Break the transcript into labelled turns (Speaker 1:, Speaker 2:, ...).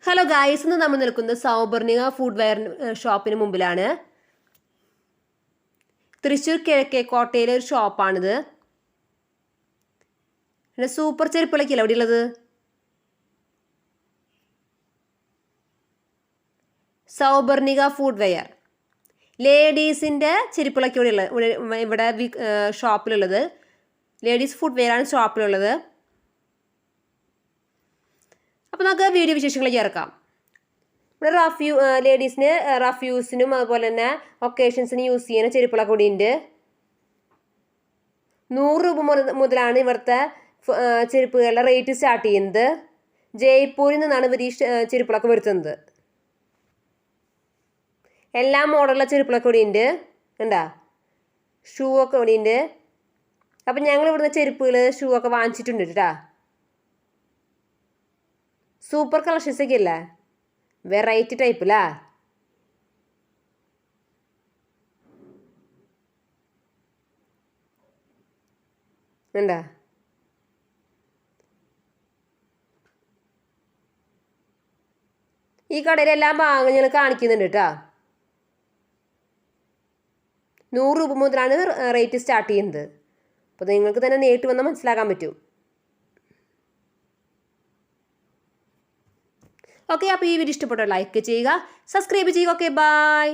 Speaker 1: Hello guys, ഇന്ന് നമ്മൾ നിൽക്കുന്നത് സൗപർണിക ഫുഡ് വെയർ ഷോപ്പിന് മുമ്പിലാണ്. തൃശ്ശൂർ കിഴക്കേക്കോട്ടയിലെ ഒരു ഷോപ്പാണിത്. പിന്നെ സൂപ്പർ ചെരുപ്പുകളൊക്കെയല്ലേ അവിടെ ഉള്ളത്. സൗപർണിക ഫുഡ് വെയർ ലേഡീസിൻ്റെ ചെരുപ്പുകളൊക്കെ ഇവിടെ ഷോപ്പിലുള്ളത്. ലേഡീസ് ഫുഡ് വെയർ ആണ് ഷോപ്പിലുള്ളത്. അപ്പോൾ നമുക്ക് വീഡിയോ വിശേഷങ്ങളിലേക്ക് ഇറക്കാം. ഇവിടെ ലേഡീസിന് റഫ് യൂസിനും അതുപോലെ തന്നെ ഒക്കേഷൻസിന് യൂസ് ചെയ്യുന്ന ചെരുപ്പുകളൊക്കെ കൂടി ഉണ്ട്. 100 രൂപ മുതലാണ് ഇവിടുത്തെ ചെരുപ്പുകളുടെ റേറ്റ് സ്റ്റാർട്ട് ചെയ്യുന്നത്. ജയ്പൂരിൽ നിന്നാണ് ഇവർ ഈ ചെരുപ്പുകളൊക്കെ വരുത്തുന്നത്. എല്ലാ മോഡലുള്ള ചെരുപ്പുകളൊക്കെ കൂടി ഉണ്ട്. കണ്ടാ, ഷൂ ഒക്കെ കൂടി ഉണ്ട്. അപ്പം ഞങ്ങൾ ഇവിടുന്ന് ചെരുപ്പുകൾ ഷൂ ഒക്കെ വാങ്ങിച്ചിട്ടുണ്ട് കേട്ടാ. സൂപ്പർ കളക്ഷൻസ് ഒക്കെ അല്ലേ, വെറൈറ്റി ടൈപ്പിലാ. എന്താ ഈ കടയിൽ എല്ലാ ഭാഗങ്ങളും ഞാൻ കാണിക്കുന്നുണ്ട് കേട്ടോ. 100 രൂപ മുതലാണ് റേറ്റ് സ്റ്റാർട്ട് ചെയ്യുന്നത്. അപ്പോൾ നിങ്ങൾക്ക് തന്നെ നേരിട്ട് വന്നാൽ മനസ്സിലാക്കാൻ പറ്റും. ഓക്കെ, അപ്പോൾ ഈ വീഡിയോ ഇഷ്ടപ്പെട്ടോ ലൈക്ക് ചെയ്യുക, സബ്സ്ക്രൈബ് ചെയ്യുക. Okay, by.